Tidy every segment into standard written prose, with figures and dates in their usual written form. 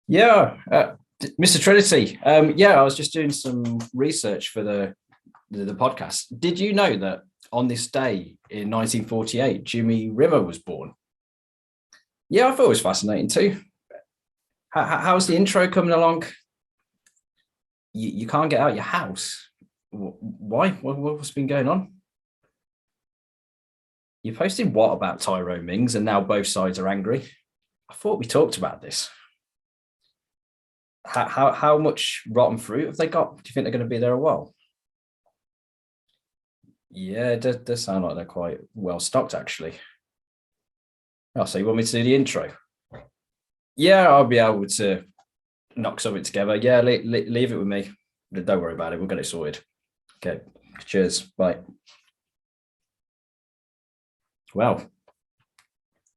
Yeah, Mr. Trinity. I was just doing some research for the podcast. Did you know that on this day in 1948, Jimmy Rimmer was born? Yeah, I thought it was fascinating too. How's the intro coming along? You can't get out your house. Why? What's been going on? You posted what about Tyrone Mings, and now both sides are angry? I thought we talked about this. How much rotten fruit have they got? Do you think they're going to be there a while? Yeah, it does sound like they're quite well stocked, actually. Oh, so you want me to do the intro? Yeah, I'll be able to knock something together. Yeah, leave it with me. Don't worry about it. We'll get it sorted. Okay. Cheers. Bye. Well,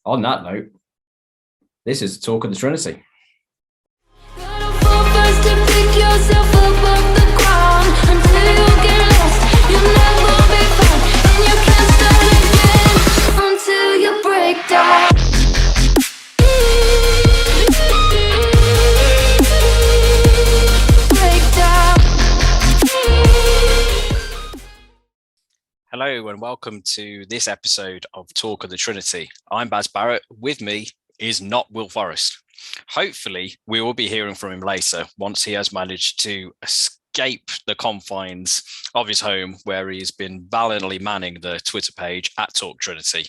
on that note, this is Talk of the Trinity. Hello and welcome to this episode of Talk of the Trinity. I'm Baz Barrett. With me is not Will Forrest. Hopefully, we will be hearing from him later once he has managed to escape the confines of his home, where he's been valiantly manning the Twitter page at Talk Trinity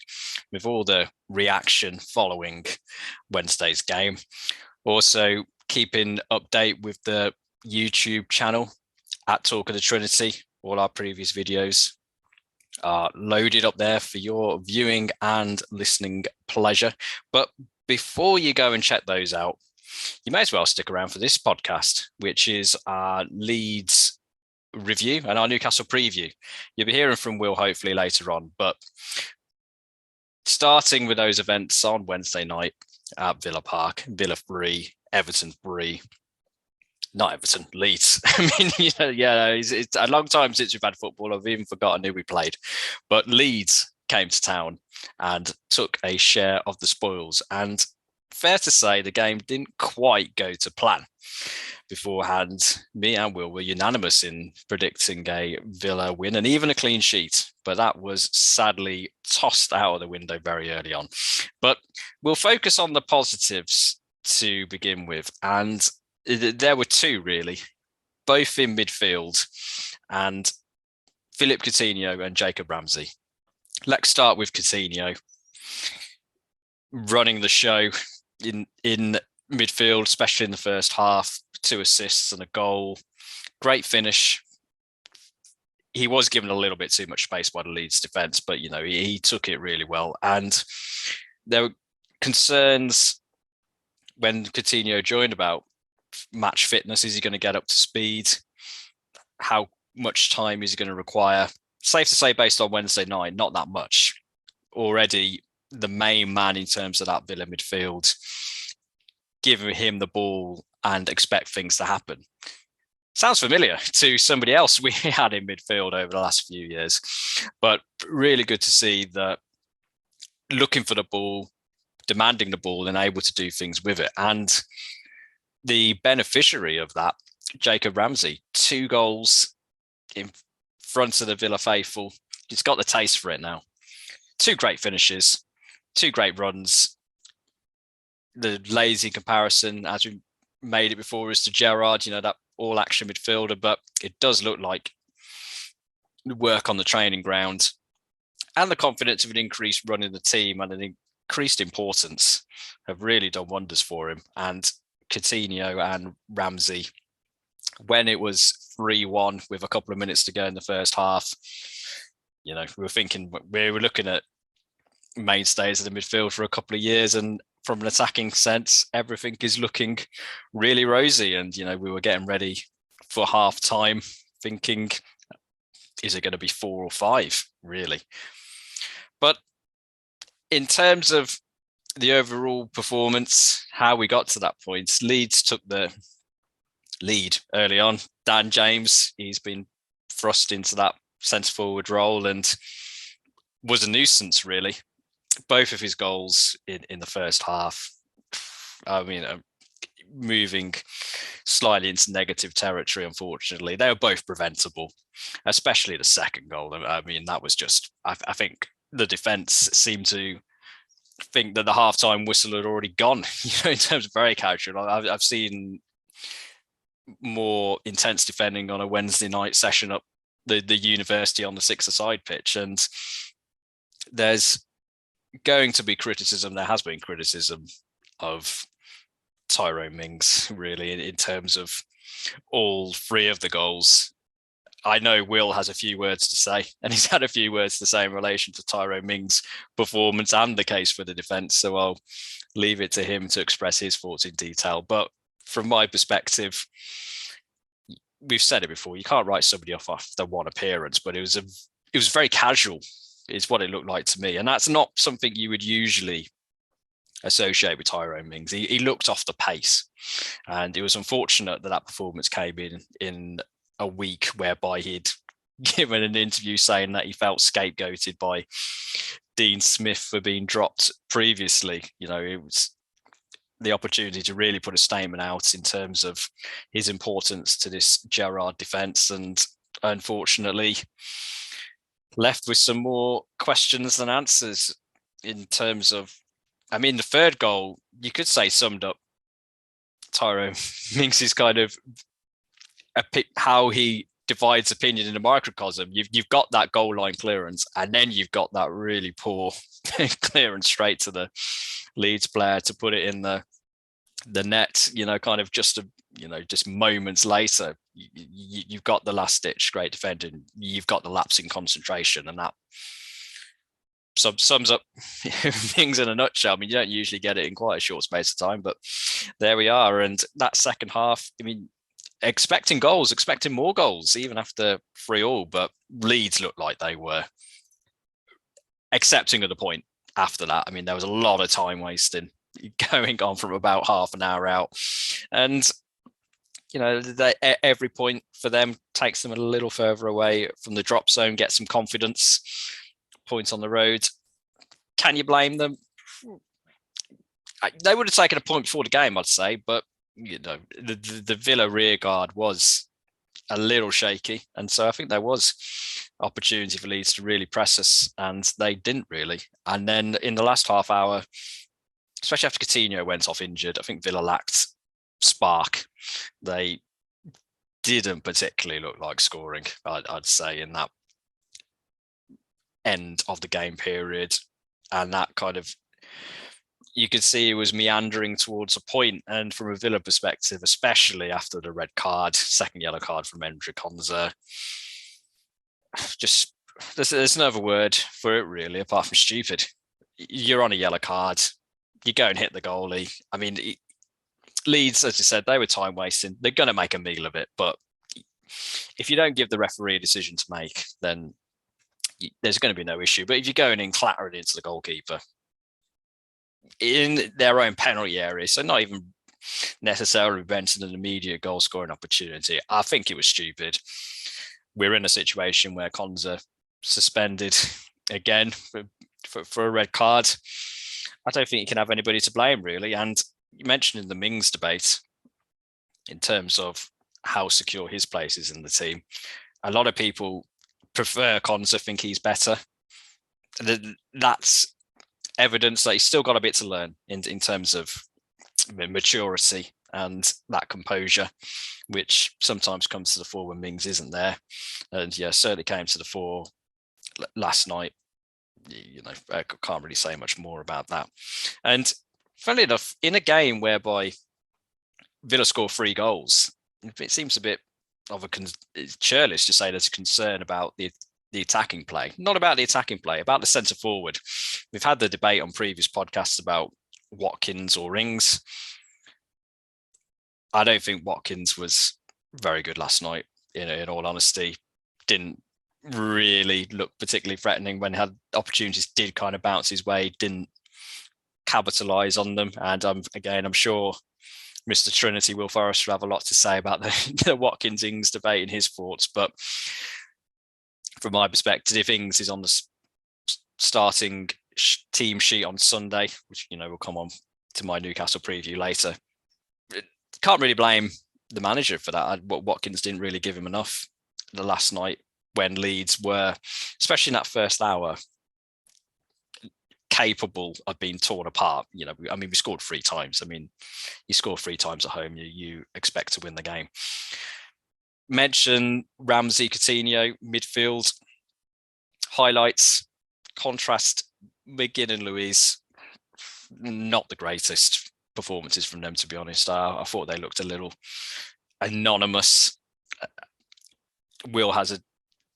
with all the reaction following Wednesday's game. Also, keeping update with the YouTube channel at Talk of the Trinity. All our previous videos are loaded up there for your viewing and listening pleasure. But before you go and check those out, you may as well stick around for this podcast, which is our Leeds review and our Newcastle preview. You'll be hearing from Will hopefully later on, but starting with those events on Wednesday night at Villa Park, Villa 3, Everton 3. Not Everton, Leeds. I mean, it's a long time since we've had football. I've even forgotten who we played. But Leeds came to town and took a share of the spoils. And fair to say, the game didn't quite go to plan. Beforehand, me and Will were unanimous in predicting a Villa win and even a clean sheet. But that was sadly tossed out of the window very early on. But we'll focus on the positives to begin with. And there were two, really, both in midfield, and Philippe Coutinho and Jacob Ramsey. Let's start with Coutinho running the show in midfield, especially in the first half. 2 assists and a goal. Great finish. He was given a little bit too much space by the Leeds defence, but, he took it really well. And there were concerns when Coutinho joined about match fitness. Is he going to get up to speed? How much time is he going to require? Safe to say, based on Wednesday night, not that much. Already the main man in terms of that Villa midfield, giving him the ball and expect things to happen. Sounds familiar to somebody else we had in midfield over the last few years, but really good to see that looking for the ball, demanding the ball and able to do things with it. And the beneficiary of that, Jacob Ramsey, 2 goals in front of the Villa faithful. He's got the taste for it now. 2 great finishes, 2 great runs. The lazy comparison, as we made it before, is to Gerrard, that all-action midfielder, but it does look like work on the training ground and the confidence of an increased run in the team and an increased importance have really done wonders for him. And Coutinho and Ramsey, when it was 3-1 with a couple of minutes to go in the first half, we were looking at mainstays of the midfield for a couple of years, and from an attacking sense, everything is looking really rosy. And we were getting ready for half time thinking, is it going to be 4 or 5 really? But in terms of the overall performance, how we got to that point, Leeds took the lead early on. Dan James, he's been thrust into that centre forward role and was a nuisance, really. Both of his goals in the first half, I mean, moving slightly into negative territory, unfortunately. They were both preventable, especially the second goal. I mean, that was just, I think the defence seemed to think that the halftime whistle had already gone, in terms of very casual. I've seen more intense defending on a Wednesday night session up the university on the six-a-side pitch. And there's going to be criticism. There has been criticism of Tyrone Mings, really, in terms of all three of the goals. I know Will has a few words to say, and he's had a few words to say in relation to Tyrone Mings' performance and the case for the defence. So I'll leave it to him to express his thoughts in detail. But from my perspective, we've said it before, you can't write somebody off after one appearance, but it was very casual, is what it looked like to me. And that's not something you would usually associate with Tyrone Mings. He looked off the pace, and it was unfortunate that performance came in a week whereby he'd given an interview saying that he felt scapegoated by Dean Smith for being dropped previously. It was the opportunity to really put a statement out in terms of his importance to this Gerrard defence, and unfortunately left with some more questions than answers in terms of, I mean, the third goal, you could say summed up Tyrone Mings' kind of how he divides opinion in a microcosm. You've got that goal line clearance, and then you've got that really poor clearance straight to the Leeds player to put it in the net, kind of just moments later. You've got the last ditch great defending, you've got the lapse in concentration, and that sums up things in a nutshell. I mean, you don't usually get it in quite a short space of time, but there we are. And that second half, I mean, expecting more goals, even after 3-3, but Leeds looked like they were accepting of the point after that. I mean, there was a lot of time wasting going on from about half an hour out. And, every point for them takes them a little further away from the drop zone, get some confidence, points on the road. Can you blame them? They would have taken a point before the game, I'd say, but the Villa rear guard was a little shaky, and so I think there was opportunity for Leeds to really press us, and they didn't really. And then in the last half hour, especially after Coutinho went off injured, I think Villa lacked spark. They didn't particularly look like scoring, I'd say, in that end of the game period. And that kind of, you could see it was meandering towards a point. And from a Villa perspective, especially after the red card, second yellow card from Endrick Konza, just there's no other word for it really, apart from stupid. You're on a yellow card, you go and hit the goalie. I mean, Leeds, as you said, they were time wasting. They're going to make a meal of it, but if you don't give the referee a decision to make, then there's going to be no issue. But if you're going in clattering into the goalkeeper in their own penalty area, so not even necessarily preventing an immediate goal scoring opportunity, I think it was stupid. We're in a situation where Konza suspended again for a red card. I don't think you can have anybody to blame, really. And you mentioned in the Mings debate, in terms of how secure his place is in the team, a lot of people prefer Konza, think he's better. That's evidence that he's still got a bit to learn in terms of maturity and that composure, which sometimes comes to the fore when Mings isn't there. And yeah, certainly came to the fore last night. I can't really say much more about that. And funnily enough, in a game whereby Villa score 3 goals, it seems a bit of it's churlish to say there's a concern about the attacking play. Not about the attacking play, about the centre forward. We've had the debate on previous podcasts about Watkins or Ings. I don't think Watkins was very good last night, in all honesty. Didn't really look particularly threatening when had opportunities, did kind of bounce his way, didn't capitalise on them. And I'm sure Mr. Trinity, Will Forrester, have a lot to say about the Watkins Ings debate and his thoughts. But from my perspective, if Ings is on the starting team sheet on Sunday, which we'll come on to my Newcastle preview later, can't really blame the manager for that. Watkins didn't really give him enough the last night when Leeds were, especially in that first hour, capable of being torn apart. You know, I mean, we scored 3 times. I mean, you score 3 times at home, you expect to win the game. Mention Ramsey, Coutinho, midfield highlights, contrast, McGinn and Luiz, not the greatest performances from them, to be honest. I thought they looked a little anonymous. Will has a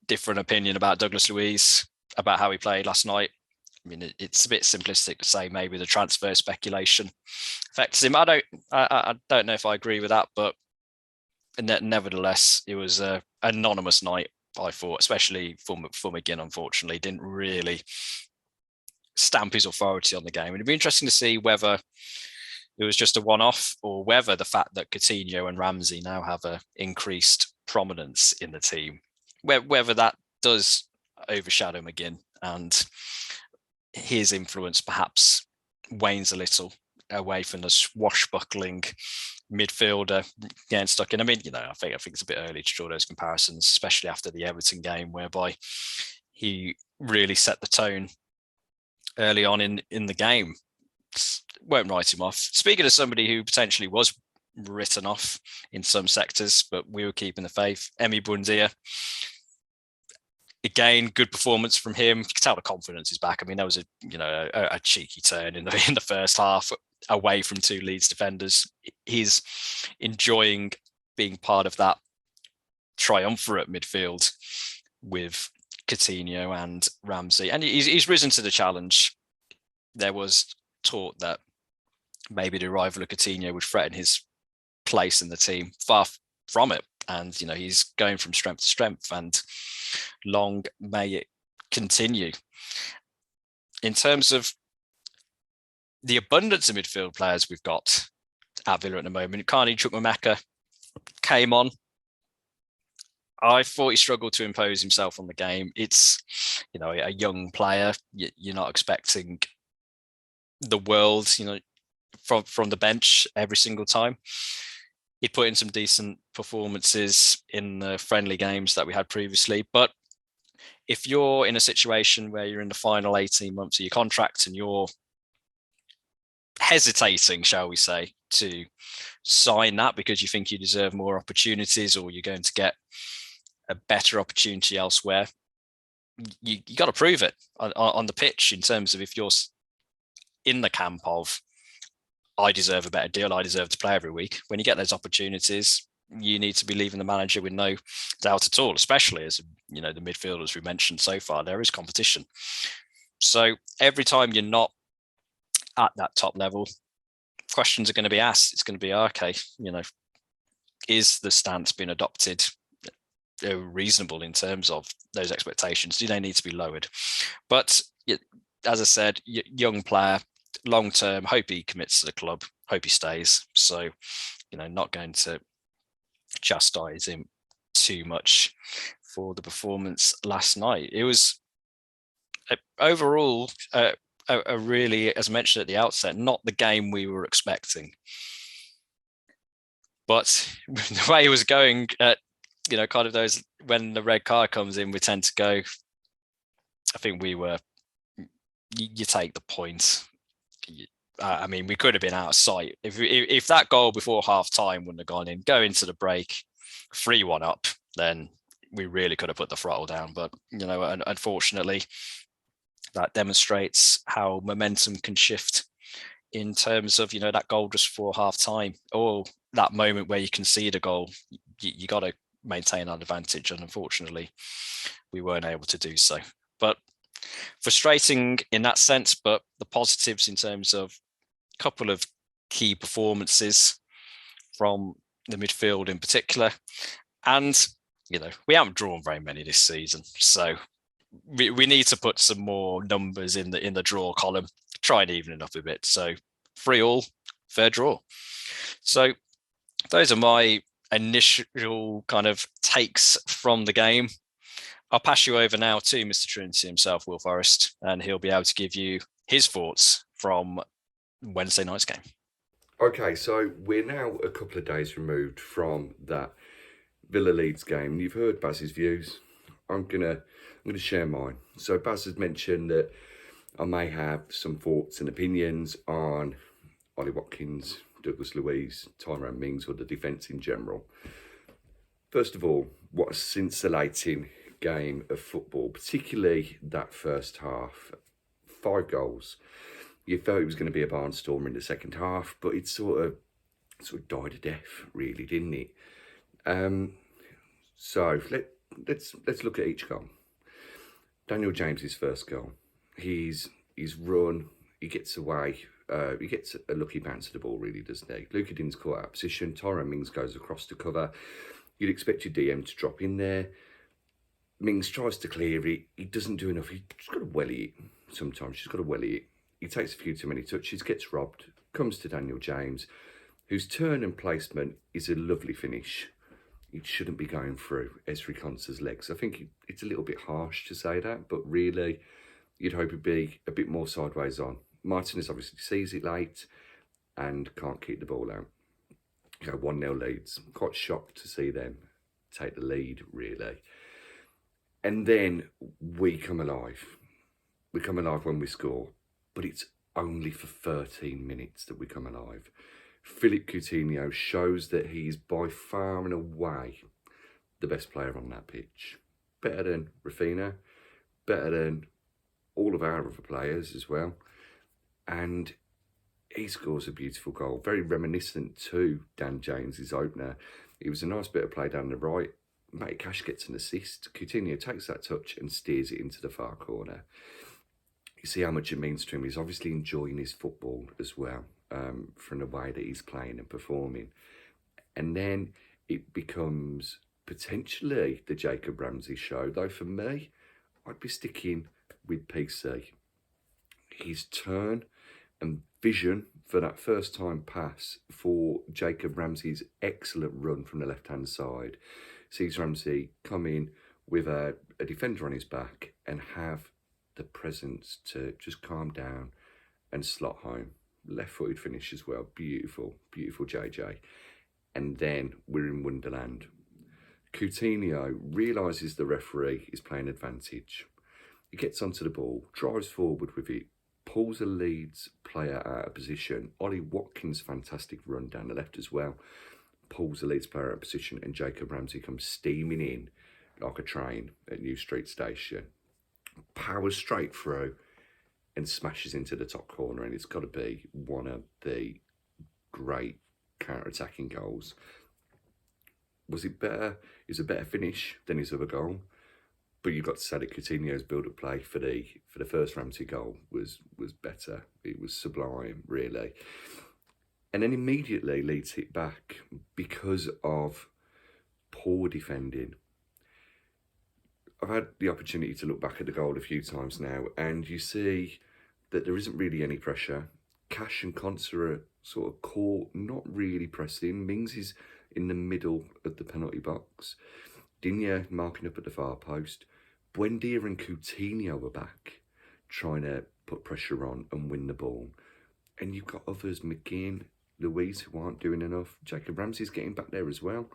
different opinion about Douglas Luiz, about how he played last night. I mean, it's a bit simplistic to say maybe the transfer speculation affects him. I don't know if I agree with that, but nevertheless, it was an anonymous night, I thought, especially for McGinn, unfortunately. Didn't really stamp his authority on the game. It'd be interesting to see whether it was just a one-off or whether the fact that Coutinho and Ramsey now have an increased prominence in the team, whether that does overshadow McGinn and his influence perhaps wanes a little away from the swashbuckling midfielder getting stuck in. I mean, you know, I think it's a bit early to draw those comparisons, especially after the Everton game, whereby he really set the tone early on in the game. Won't write him off. Speaking of somebody who potentially was written off in some sectors, but we were keeping the faith, Emi Buendia. Again, good performance from him. You can tell the confidence is back. I mean, there was a cheeky turn in the first half away from 2 Leeds defenders. He's enjoying being part of that triumvirate midfield with Coutinho and Ramsey, and he's risen to the challenge. There was talk that maybe the arrival of Coutinho would threaten his place in the team. Far from it. And, you know, he's going from strength to strength, and long may it continue. In terms of the abundance of midfield players we've got at Villa at the moment, Carney Chukwuemeka came on. I thought he struggled to impose himself on the game. It's, you know, a young player. You're not expecting the world, you know, from the bench every single time. He put in some decent performances in the friendly games that we had previously. But if you're in a situation where you're in the final 18 months of your contract and you're hesitating, shall we say, to sign that because you think you deserve more opportunities or you're going to get a better opportunity elsewhere, you got to prove it on the pitch, in terms of if you're in the camp of, I deserve a better deal, I deserve to play every week. When you get those opportunities, you need to be leaving the manager with no doubt at all, especially as, you know, the midfielders we mentioned so far, there is competition. So every time you're not at that top level, questions are going to be asked. It's going to be, okay, you know, is the stance being adopted reasonable in terms of those expectations? Do they need to be lowered? But as I said, young player, long term, hope he commits to the club, hope he stays. So, you know, not going to chastise him too much for the performance last night. It was overall a really, as I mentioned at the outset, not the game we were expecting. But the way it was going, you know, kind of those, when the red card comes in, we tend to go, I think we were, you take the point. I mean, we could have been out of sight. If that goal before half time wouldn't have gone in, go into the break, 3-1 up, then we really could have put the throttle down. But, you know, unfortunately, that demonstrates how momentum can shift in terms of, you know, that goal just before half time, or that moment where you concede a goal. You got to maintain an advantage. And unfortunately, we weren't able to do so. But frustrating in that sense, but the positives in terms of a couple of key performances from the midfield in particular. And, you know, we haven't drawn very many this season. So we need to put some more numbers in the draw column, try and even it up a bit. So 3-3, fair draw. So those are my initial kind of takes from the game. I'll pass you over now to Mr. Trinity himself, Will Forrest, and he'll be able to give you his thoughts from Wednesday night's game. Okay, so we're now a couple of days removed from that Villa Leeds game. You've heard Baz's views. I'm gonna share mine. So Baz has mentioned that I may have some thoughts and opinions on Ollie Watkins, Douglas Luiz, Tyrone Mings, or the defence in general. First of all, what a scintillating game of football, particularly that first half. 5 goals. You felt it was going to be a barnstormer in the second half, but it sort of died a death, really, didn't it? So let's look at each goal. Daniel James's first goal. He's run. He gets away. He gets a lucky bounce of the ball, really, doesn't he? Luka Din's caught out of position. Tyrone Mings goes across to cover. You'd expect your DM to drop in there. Mings tries to clear it. He doesn't do enough. He's got to welly it. Sometimes she's got to welly it. He takes a few too many touches, gets robbed, comes to Daniel James, whose turn and placement is a lovely finish. It shouldn't be going through Esri Konsa's legs. I think it's a little bit harsh to say that, but really, you'd hope it'd be a bit more sideways on. Martinez obviously sees it late and can't keep the ball out. 1-0 Leeds. Quite shocked to see them take the lead, really. And then we come alive. We come alive when we score, but it's only for 13 minutes that we come alive. Philippe Coutinho shows that he's by far and away the best player on that pitch. Better than Rafinha, better than all of our other players as well. And he scores a beautiful goal, very reminiscent to Dan James's opener. It was a nice bit of play down the right. Matty Cash gets an assist. Coutinho takes that touch and steers it into the far corner. You see how much it means to him. He's obviously enjoying his football as well, from the way that he's playing and performing. And then it becomes potentially the Jacob Ramsey show, though for me, I'd be sticking with PC. His turn and vision for that first time pass for Jacob Ramsey's excellent run from the left-hand side sees Ramsey come in with a defender on his back and have the presence to just calm down and slot home. Left-footed finish as well. Beautiful, beautiful JJ. And then we're in Wonderland. Coutinho realises the referee is playing advantage. He gets onto the ball, drives forward with it, pulls a Leeds player out of position. Ollie Watkins' fantastic run down the left as well. Pulls the Leeds player out of position, and Jacob Ramsey comes steaming in like a train at New Street Station. Powers straight through and smashes into the top corner, and it's got to be one of the great counter-attacking goals. Was it better? It was a better finish than his other goal. But you've got to say that Coutinho's build-up play for the first Ramsey goal was better. It was sublime, really. And then immediately Leeds hit back because of poor defending. I've had the opportunity to look back at the goal a few times now, and you see that there isn't really any pressure. Cash and Konsa are sort of caught, not really pressing. Mings is in the middle of the penalty box. Digne marking up at the far post. Buendia and Coutinho are back, trying to put pressure on and win the ball. And you've got others, McGinn, Luiz, who aren't doing enough. Jacob Ramsey's getting back there as well.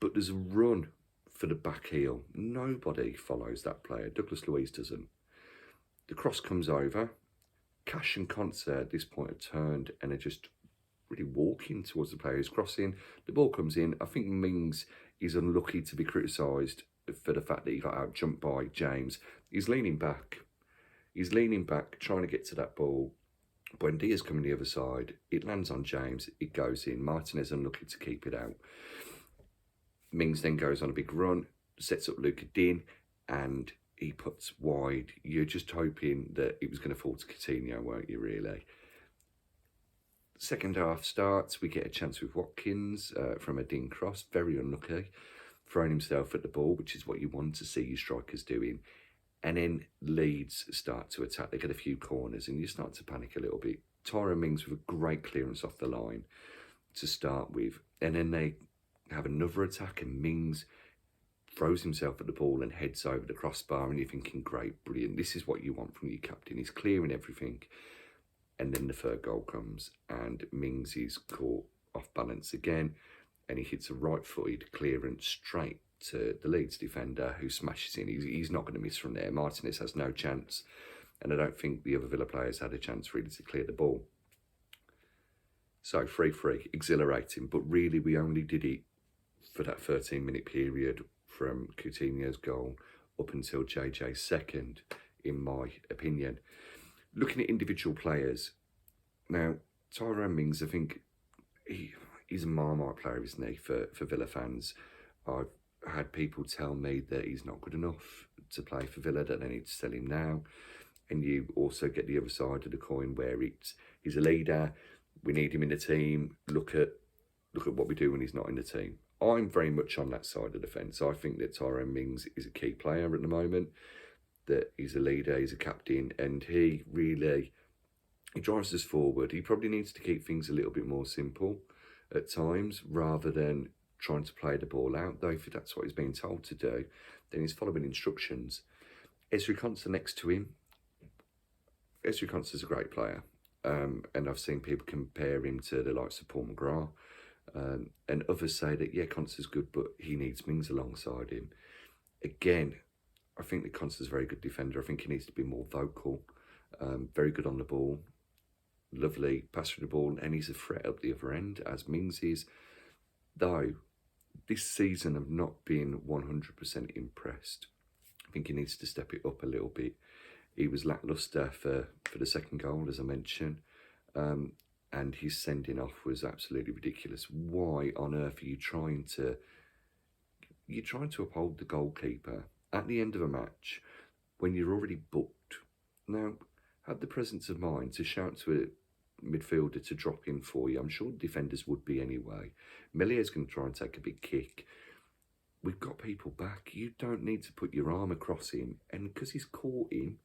But there's a run for the back heel. Nobody follows that player. Douglas Luiz doesn't. The cross comes over. Cash and Konsa at this point have turned and are just really walking towards the player who's crossing. The ball comes in. I think Mings is unlucky to be criticised for the fact that he got out jumped by James. He's leaning back. He's leaning back, trying to get to that ball. Buendia's coming the other side. It lands on James. It goes in. Martinez unlucky to keep it out. Mings then goes on a big run, sets up Luka Din, and he puts wide. You're just hoping that it was going to fall to Coutinho, weren't you, really? Second half starts. We get a chance with Watkins from a Din cross. Very unlucky. Throwing himself at the ball, which is what you want to see your strikers doing. And then Leeds start to attack. They get a few corners and you start to panic a little bit. Tyrone Mings with a great clearance off the line to start with. And then they have another attack and Mings throws himself at the ball and heads over the crossbar, and you're thinking, great, brilliant. This is what you want from your captain. He's clearing everything. And then the third goal comes, and Mings is caught off balance again, and he hits a right-footed clearance straight to the Leeds defender, who smashes in. He's not going to miss from there. Martinez has no chance, and I don't think the other Villa players had a chance really to clear the ball. So 3-3, exhilarating, but really we only did it for that 13-minute period from Coutinho's goal up until JJ's second, in my opinion. Looking at individual players, now Tyrone Mings, I think he's a Marmite player, isn't he, for Villa fans. I've had people tell me that he's not good enough to play for Villa, that they need to sell him now. And you also get the other side of the coin where he's a leader, we need him in the team, look at what we do when he's not in the team. I'm very much on that side of the fence. I think that Tyrone Mings is a key player at the moment, that he's a leader, he's a captain, and he drives us forward. He probably needs to keep things a little bit more simple at times, rather than trying to play the ball out, though if that's what he's being told to do, then he's following instructions. Ezri Konsa next to him. Ezri Konsa's a great player, and I've seen people compare him to the likes of Paul McGrath, and others say that, yeah, Konsa's good, but he needs Mings alongside him. Again, I think that Konsa's a very good defender. I think he needs to be more vocal, very good on the ball, lovely pass through the ball, and he's a threat up the other end, as Mings is. Though, this season I've not been 100% impressed. I think he needs to step it up a little bit. He was lacklustre for the second goal, as I mentioned, and his sending off was absolutely ridiculous. Why on earth are you trying to uphold the goalkeeper at the end of a match when you're already booked? Now, have the presence of mind to shout to a midfielder to drop in for you. I'm sure defenders would be anyway. Melier's going to try and take a big kick. We've got people back. You don't need to put your arm across him, and because he's caught him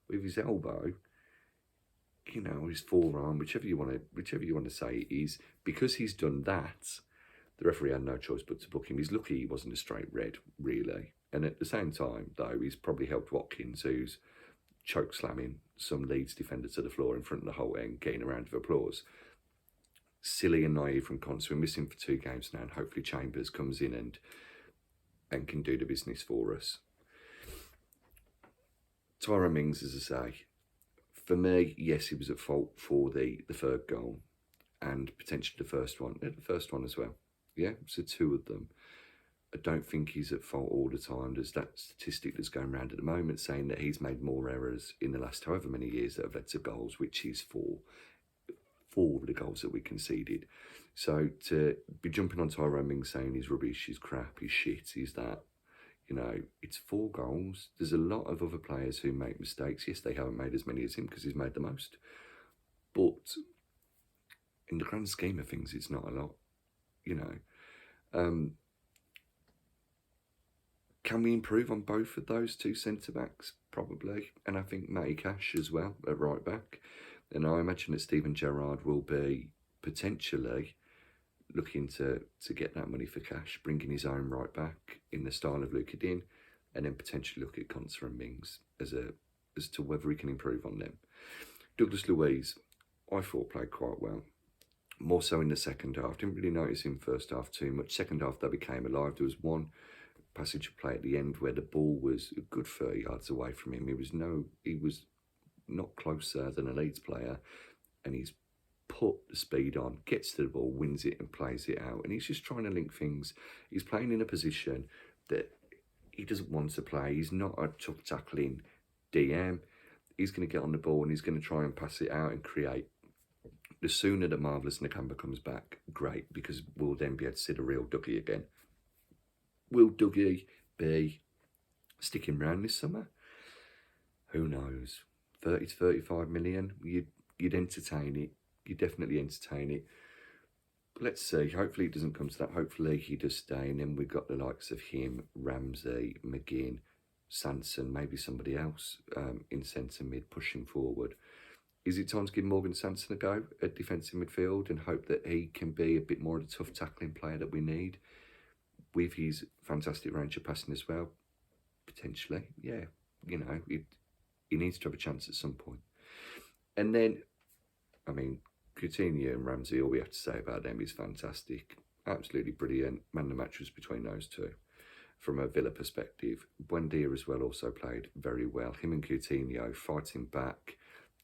with his elbow, you know, his forearm, whichever you want to say it is, because he's done that, the referee had no choice but to book him. He's lucky he wasn't a straight red, really. And at the same time, though, he's probably helped Watkins, who's choke slamming some Leeds defender to the floor in front of the whole end, getting a round of applause. Silly and naive from Konsa. We're missing for 2 games now, and hopefully Chambers comes in and can do the business for us. Tyrone Mings, as I say, for me, yes, he was at fault for the third goal and potentially the first one. The first one as well. Yeah, so 2 of them. I don't think he's at fault all the time. There's that statistic that's going around at the moment saying that he's made more errors in the last however many years that have led to goals, which is 4 of the goals that we conceded. So to be jumping on Tyrone Mings saying he's rubbish, he's crap, he's shit, he's that, you know, it's 4 goals. There's a lot of other players who make mistakes. Yes, they haven't made as many as him because he's made the most. But in the grand scheme of things, it's not a lot, you know. Can we improve on both of those 2 centre-backs? Probably. And I think Matty Cash as well at right back. And I imagine that Steven Gerrard will be potentially looking to get that money for Cash, bringing his own right back in the style of Luca Din, and then potentially look at Konsa and Mings as to whether he can improve on them. Douglas Luiz, I thought played quite well. More so in the second half. Didn't really notice him first half too much. Second half, they became alive. There was one passage of play at the end where the ball was a good 30 yards away from him. He was not closer than a Leeds player, and he's put the speed on, gets to the ball, wins it and plays it out. And he's just trying to link things. He's playing in a position that he doesn't want to play. He's not a tough tackling DM. He's going to get on the ball and he's going to try and pass it out and create. The sooner that Marvellous Nakamba comes back, great, because we'll then be able to see the real Dougie again. Will Dougie be sticking around this summer? Who knows? 30 to 35 million, you'd entertain it. You'd definitely entertain it. But let's see. Hopefully it doesn't come to that. Hopefully he does stay. And then we've got the likes of him, Ramsey, McGinn, Sanson, maybe somebody else in centre mid pushing forward. Is it time to give Morgan Sanson a go at defensive midfield and hope that he can be a bit more of a tough tackling player that we need with his fantastic range of passing as well? Potentially, yeah. You know, he needs to have a chance at some point. And then I mean, Coutinho and Ramsey, all we have to say about them is fantastic. Absolutely brilliant. Man of the match was between those two. From a Villa perspective, Buendia as well also played very well. Him and Coutinho fighting back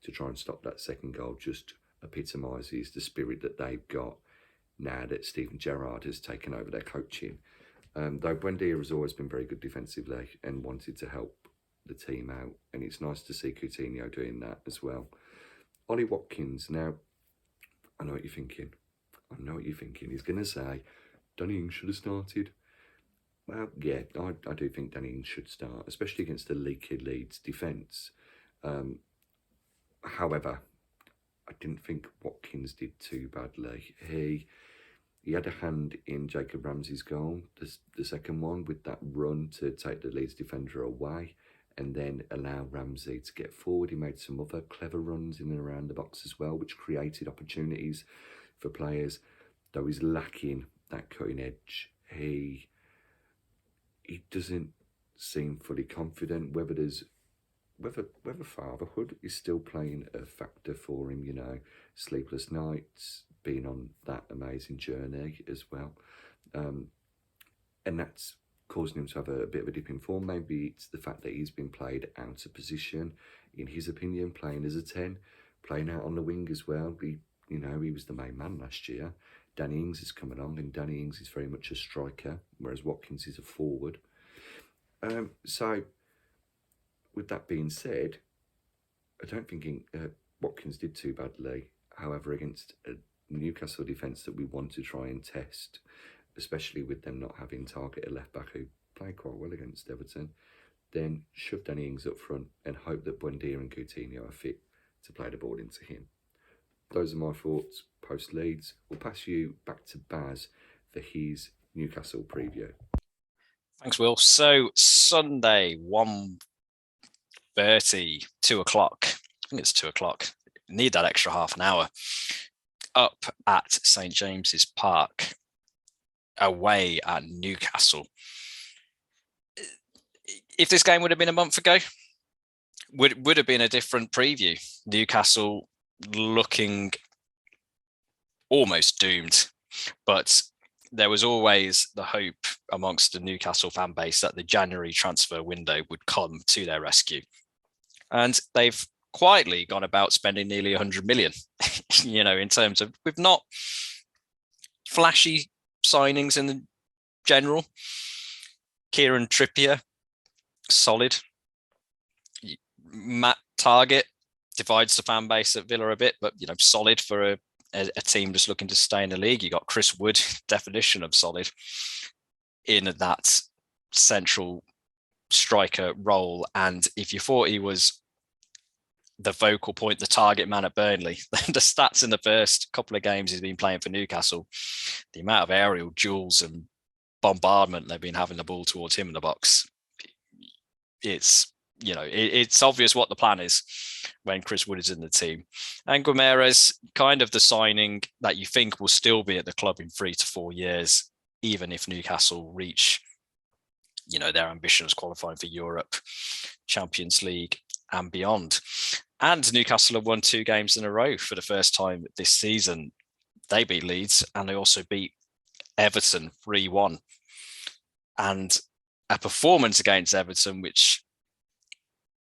to try and stop that second goal just epitomises the spirit that they've got now that Steven Gerrard has taken over their coaching. Though Buendia has always been very good defensively and wanted to help the team out, and it's nice to see Coutinho doing that as well. Ollie Watkins, now, I know what you're thinking. He's going to say, Danny Ings should have started. Well, yeah, I do think Danny Ings should start, especially against the leaky Leeds defence. However, I didn't think Watkins did too badly. He had a hand in Jacob Ramsey's goal, the second one, with that run to take the Leeds defender away and then allow Ramsey to get forward. He made some other clever runs in and around the box as well, which created opportunities for players. Though he's lacking that cutting edge, he doesn't seem fully confident. Whether fatherhood is still playing a factor for him, you know, sleepless nights, being on that amazing journey as well. And that's causing him to have a bit of a dip in form. Maybe it's the fact that he's been played out of position, in his opinion, playing as a 10, playing out on the wing as well. He was the main man last year. Danny Ings has come along, and Danny Ings is very much a striker, whereas Watkins is a forward. So, with that being said, I don't think Watkins did too badly. However, against a Newcastle defence that we want to try and test, especially with them not having target a left back who played quite well against Everton, then shove Danny Ings up front and hope that Buendia and Coutinho are fit to play the ball into him. Those are my thoughts post Leeds. We'll pass you back to Baz for his Newcastle preview. Thanks, Will. So Sunday, 1:30, 2 o'clock. I think it's 2 o'clock. Need that extra half an hour. Up at St James's Park, away at Newcastle. If this game would have been a month ago, would have been a different preview. Newcastle looking almost doomed, but there was always the hope amongst the Newcastle fan base that the January transfer window would come to their rescue. And they've quietly gone about spending nearly 100 million, in terms of, with not flashy signings in the general. Kieran Trippier, solid. Matt Target divides the fan base at Villa a bit, but solid for a team just looking to stay in the league. You got Chris Wood, definition of solid, in that central striker role. And if you thought he was the focal point, the target man at Burnley, the stats in the first couple of games he's been playing for Newcastle, the amount of aerial duels and bombardment they've been having the ball towards him in the box, it's obvious what the plan is when Chris Wood is in the team. And Guimaraes, kind of the signing that you think will still be at the club in 3 to 4 years, even if Newcastle reach, their ambitions qualifying for Europe, Champions League and beyond. And Newcastle have won 2 games in a row for the first time this season. They beat Leeds and they also beat Everton 3-1. And a performance against Everton, which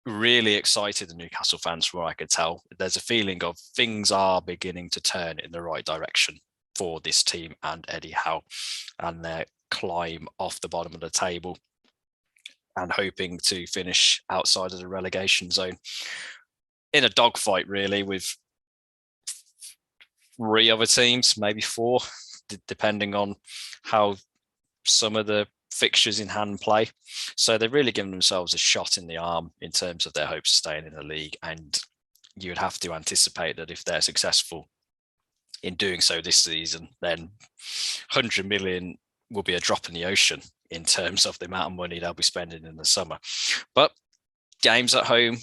really excited the Newcastle fans from what I could tell. There's a feeling of things are beginning to turn in the right direction for this team and Eddie Howe and their climb off the bottom of the table and hoping to finish outside of the relegation zone in a dogfight, really, with 3 other teams, maybe 4, depending on how some of the fixtures in hand play. So they've really given themselves a shot in the arm in terms of their hopes of staying in the league. And you would have to anticipate that if they're successful in doing so this season, then 100 million will be a drop in the ocean in terms of the amount of money they'll be spending in the summer. But games at home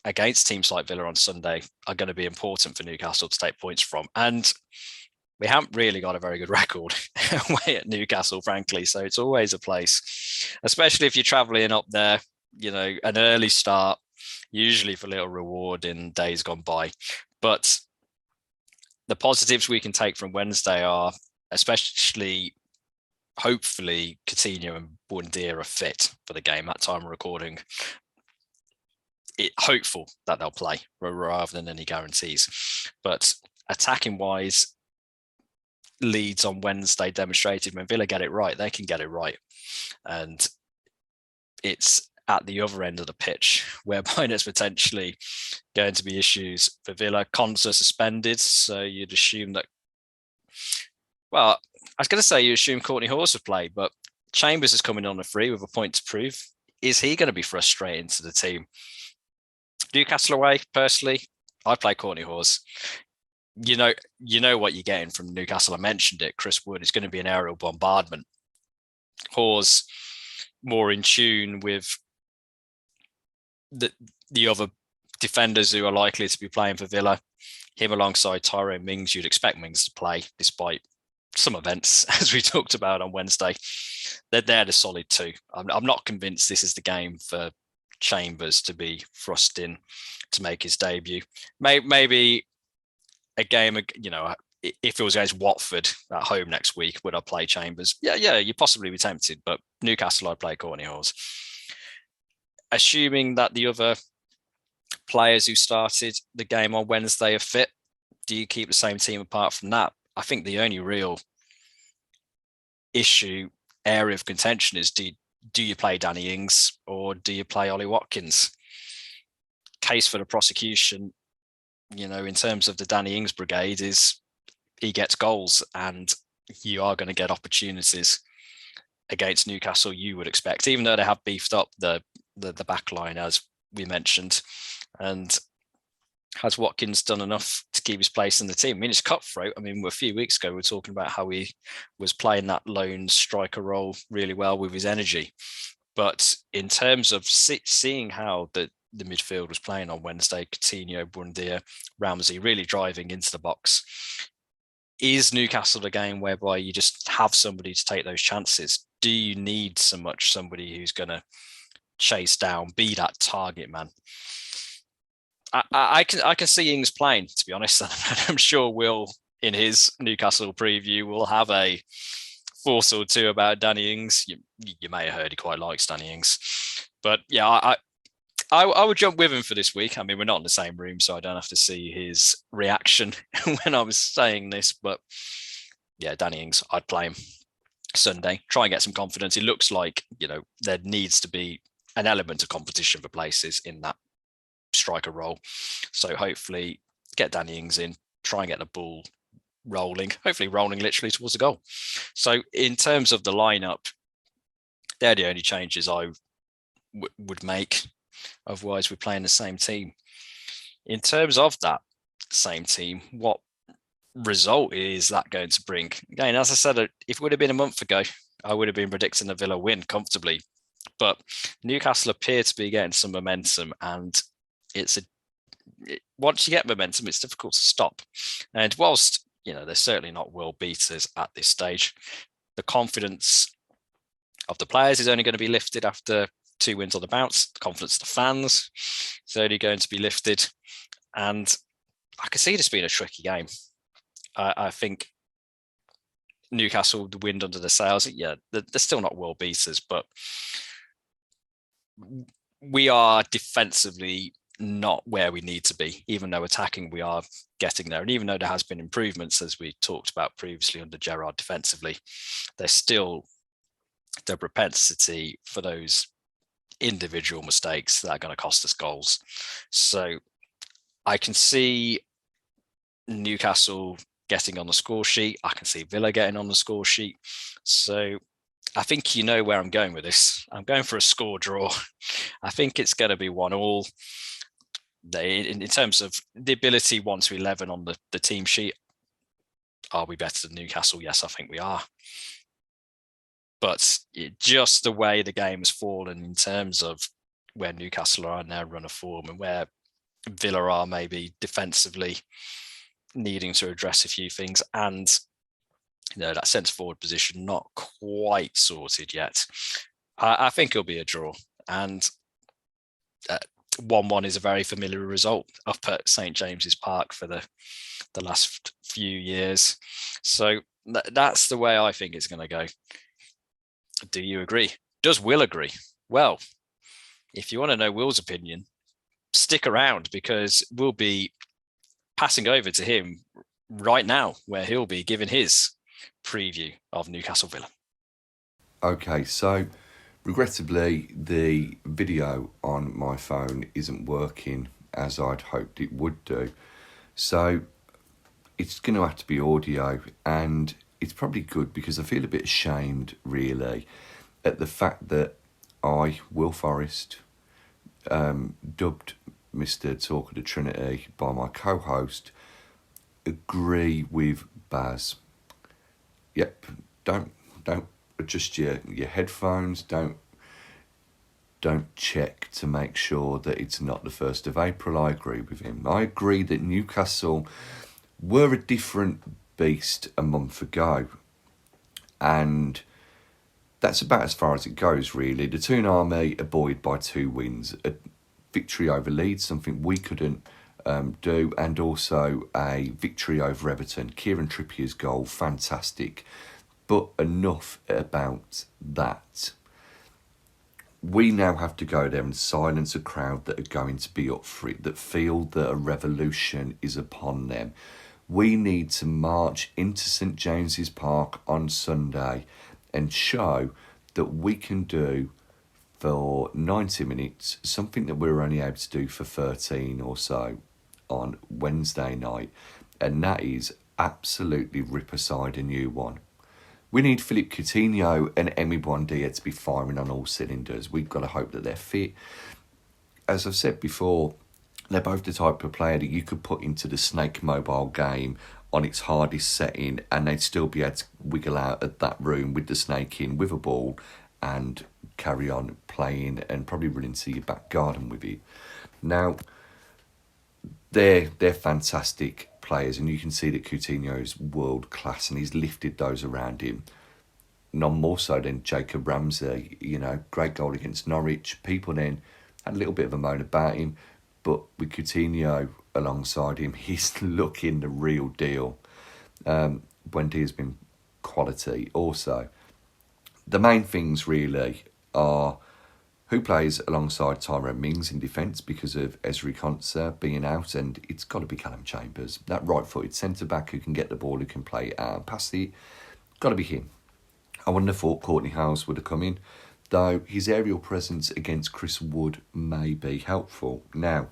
against teams like Villa on Sunday are going to be important for Newcastle to take points from. And we haven't really got a very good record away at Newcastle, frankly. So it's always a place, especially if you're traveling up there, an early start, usually for a little reward in days gone by. But the positives we can take from Wednesday are, especially, hopefully, Coutinho and Buendia are fit for the game at time of recording. Hopeful that they'll play rather than any guarantees. But attacking wise, Leeds on Wednesday demonstrated when Villa get it right, they can get it right. And it's at the other end of the pitch, whereby there's potentially going to be issues for Villa. Cons are suspended, so you'd assume that, well, I was going to say you assume Courtney Hawes would play, but Chambers is coming on a free with a point to prove. Is he going to be frustrated into the team? Newcastle away, personally, I'd play Courtney Hawes. You know what you're getting from Newcastle. I mentioned it. Chris Wood is going to be an aerial bombardment. Hawes more in tune with the other defenders who are likely to be playing for Villa. Him alongside Tyrone Mings, you'd expect Mings to play despite some events, as we talked about on Wednesday. They're the solid two. I'm not convinced this is the game for Chambers to be thrust in to make his debut. Maybe a game, if it was against Watford at home next week, would I play Chambers? Yeah, you'd possibly be tempted, but Newcastle, I'd play Courtney Hawes. Assuming that the other players who started the game on Wednesday are fit, do you keep the same team apart from that? I think the only real area of contention is do you play Danny Ings or do you play Ollie Watkins? Case for the prosecution, in terms of the Danny Ings brigade, is he gets goals and you are going to get opportunities against Newcastle, you would expect, even though they have beefed up the back line, as we mentioned. And has Watkins done enough to keep his place in the team? I mean, it's cutthroat. I mean, a few weeks ago, we were talking about how he was playing that lone striker role really well with his energy. But in terms of seeing how the midfield was playing on Wednesday, Coutinho, Buendia, Ramsey really driving into the box, is Newcastle the game whereby you just have somebody to take those chances? Do you need so much somebody who's going to chase down, be that target man? I can see Ings playing, to be honest. I'm sure Will, in his Newcastle preview, will have a force or two about Danny Ings. You may have heard he quite likes Danny Ings. But yeah, I would jump with him for this week. I mean, we're not in the same room, so I don't have to see his reaction when I was saying this. But yeah, Danny Ings, I'd play him Sunday. Try and get some confidence. It looks like, there needs to be an element of competition for places in that striker role. So hopefully get Danny Ings in, try and get the ball rolling, hopefully rolling literally towards the goal. So in terms of the lineup, they're the only changes I would make. Otherwise, we're playing the same team. In terms of that same team, what result is that going to bring? Again, as I said, if it would have been a month ago, I would have been predicting a Villa win comfortably. But Newcastle appear to be getting some momentum, and once you get momentum, it's difficult to stop. And whilst, they're certainly not world beaters at this stage, the confidence of the players is only going to be lifted after 2 wins on the bounce. The confidence of the fans is only going to be lifted. And I can see this being a tricky game. I think Newcastle, the wind under the sails, they're still not world beaters, but we are defensively not where we need to be, even though attacking we are getting there. And even though there has been improvements, as we talked about previously under Gerrard defensively, there's still the propensity for those individual mistakes that are going to cost us goals. So I can see Newcastle getting on the score sheet. I can see Villa getting on the score sheet. So I think you know where I'm going with this. I'm going for a score draw. I think it's going to be 1-1. In terms of the ability 1 to 11 on the team sheet, are we better than Newcastle? Yes, I think we are. But just the way the game has fallen in terms of where Newcastle are in their run of form and where Villa are maybe defensively needing to address a few things, and that centre forward position not quite sorted yet, I think it'll be a draw. And 1-1 is a very familiar result up at St James's Park for the last few years. So that's the way I think it's going to go. Do you agree? Does Will agree? Well, if you want to know Will's opinion, stick around, because we'll be passing over to him right now, where he'll be giving his preview of Newcastle Villa. Okay, so regrettably, the video on my phone isn't working as I'd hoped it would do. So it's going to have to be audio, and it's probably good because I feel a bit ashamed, really, at the fact that I, Will Forrest, dubbed Mr. Talk of the Trinity by my co-host, agree with Baz. Yep, don't adjust your headphones, don't check to make sure that it's not the 1st of April. I agree with him. I agree that Newcastle were a different beast a month ago, and that's about as far as it goes, really. The Toon Army are buoyed by 2 wins, a victory over Leeds, something we couldn't do, and also a victory over Everton. Kieran Trippier's goal, fantastic, but enough about that. We now have to go there and silence a crowd that are going to be up for it, that feel that a revolution is upon them. We need to march into St James's Park on Sunday and show that we can do for 90 minutes something that we were only able to do for 13 or so on Wednesday night, and that is absolutely rip aside a new one. We need Philippe Coutinho and Emi Buendia to be firing on all cylinders. We've got to hope that they're fit. As I've said before, they're both the type of player that you could put into the Snake mobile game on its hardest setting, and they'd still be able to wiggle out of that room with the Snake in with a ball and carry on playing and probably run into your back garden with it. Now, they're fantastic players, and you can see that Coutinho is world class, and he's lifted those around him. None more so than Jacob Ramsey. Great goal against Norwich. People then had a little bit of a moan about him, but with Coutinho alongside him, he's looking the real deal. Buendia's been quality also. The main things really are who plays alongside Tyrone Mings in defence because of Ezri Konsa being out, and it's got to be Callum Chambers. That right-footed centre-back who can get the ball, who can play it out and pass it, got to be him. I wouldn't have thought Courtney Howes would have come in, though his aerial presence against Chris Wood may be helpful. Now,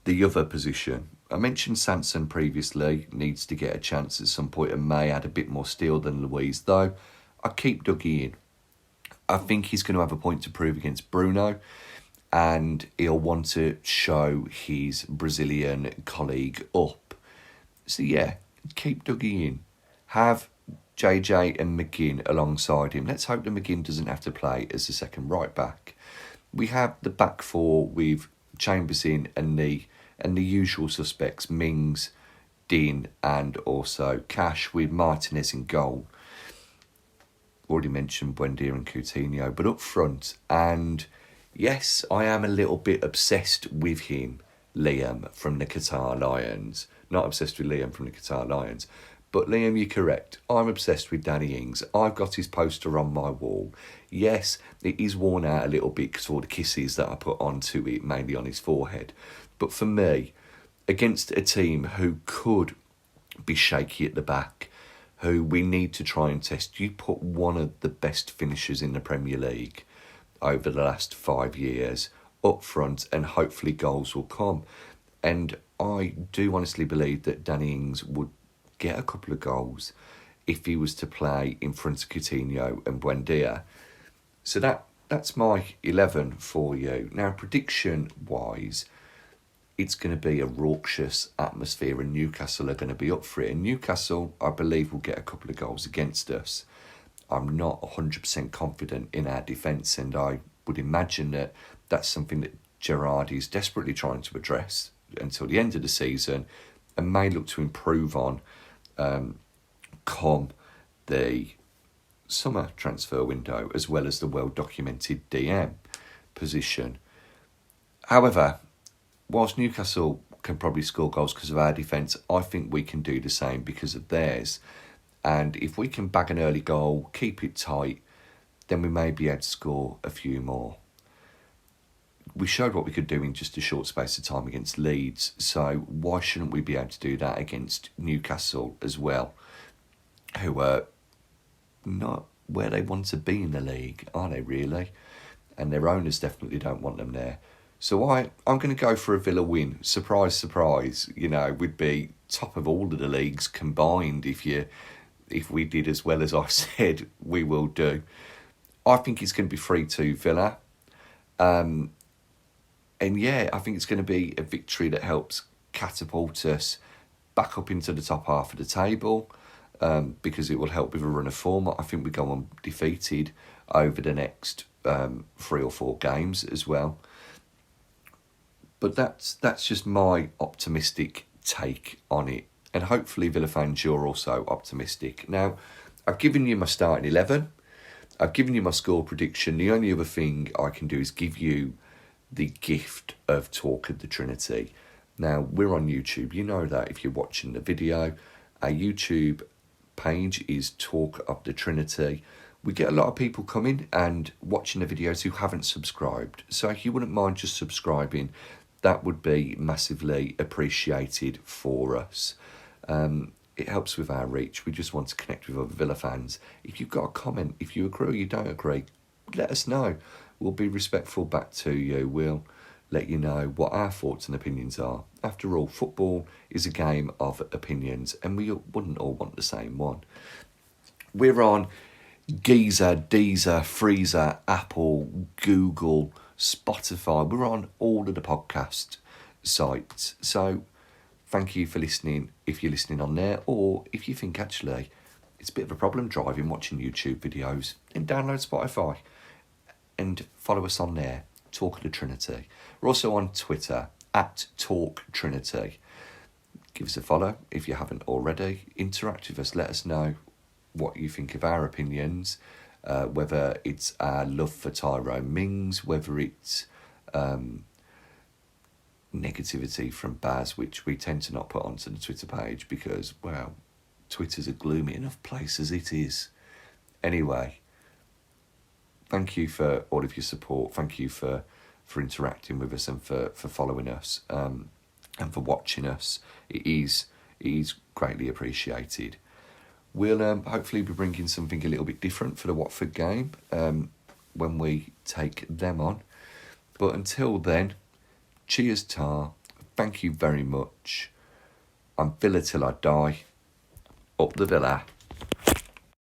the other position, I mentioned Sanson previously, needs to get a chance at some point and may add a bit more steel than Louise, though I keep Dougie in. I think he's going to have a point to prove against Bruno, and he'll want to show his Brazilian colleague up. So yeah, keep Dougie in. Have JJ and McGinn alongside him. Let's hope that McGinn doesn't have to play as the second right back. We have the back four with Chambers in and the usual suspects, Mings, Dean and also Cash, with Martinez in goal. Already mentioned Buendia and Coutinho, but up front, and yes, I am a little bit obsessed with him, Liam from the Qatar Lions. Not obsessed with Liam from the Qatar Lions, but Liam, you're correct. I'm obsessed with Danny Ings. I've got his poster on my wall. Yes, it is worn out a little bit because of all the kisses that I put onto it, mainly on his forehead. But for me, against a team who could be shaky at the back, who we need to try and test, you put one of the best finishers in the Premier League over the last 5 years up front, and hopefully goals will come. And I do honestly believe that Danny Ings would get a couple of goals if he was to play in front of Coutinho and Buendia. So that's my 11 for you. Now, prediction-wise, it's going to be a raucous atmosphere, and Newcastle are going to be up for it. And Newcastle, I believe, will get a couple of goals against us. I'm not 100% confident in our defence, and I would imagine that that's something that Gerrard is desperately trying to address until the end of the season, and may look to improve on come the summer transfer window, as well as the well-documented DM position. However, whilst Newcastle can probably score goals because of our defence, I think we can do the same because of theirs. And if we can bag an early goal, keep it tight, then we may be able to score a few more. We showed what we could do in just a short space of time against Leeds, so why shouldn't we be able to do that against Newcastle as well, who are not where they want to be in the league, are they really? And their owners definitely don't want them there. So I'm going to go for a Villa win. Surprise, surprise. You know, we'd be top of all of the leagues combined if we did as well as I said we will do. I think it's going to be 3-2 Villa. And yeah, I think it's going to be a victory that helps catapult us back up into the top half of the table, because it will help with a run of form. I think we go undefeated over the next 3 or 4 games as well. But that's just my optimistic take on it. And hopefully Villa fans, you're also optimistic. Now, I've given you my starting 11. I've given you my score prediction. The only other thing I can do is give you the gift of Talk of the Trinity. Now, we're on YouTube. You know that if you're watching the video. Our YouTube page is Talk of the Trinity. We get a lot of people coming and watching the videos who haven't subscribed. So if you wouldn't mind just subscribing, that would be massively appreciated for us. It helps with our reach. We just want to connect with other Villa fans. If you've got a comment, if you agree or you don't agree, let us know. We'll be respectful back to you. We'll let you know what our thoughts and opinions are. After all, football is a game of opinions, and we wouldn't all want the same one. We're on Geezer, Deezer, Freezer, Apple, Google, Spotify. We're on all of the podcast sites. So thank you for listening if you're listening on there, or if you think actually it's a bit of a problem driving, watching YouTube videos, then download Spotify and follow us on there, Talk of the Trinity. We're also on Twitter, @TalkTrinity. Give us a follow if you haven't already. Interact with us. Let us know what you think of our opinions, whether it's our love for Tyrone Mings, whether it's negativity from Baz, which we tend to not put onto the Twitter page because, well, Twitter's a gloomy enough place as it is. Anyway, thank you for all of your support. Thank you for interacting with us and for following us and for watching us. It is greatly appreciated. We'll hopefully be bringing something a little bit different for the Watford game when we take them on. But until then, cheers, Tar. Thank you very much. I'm Villa till I die. Up the Villa.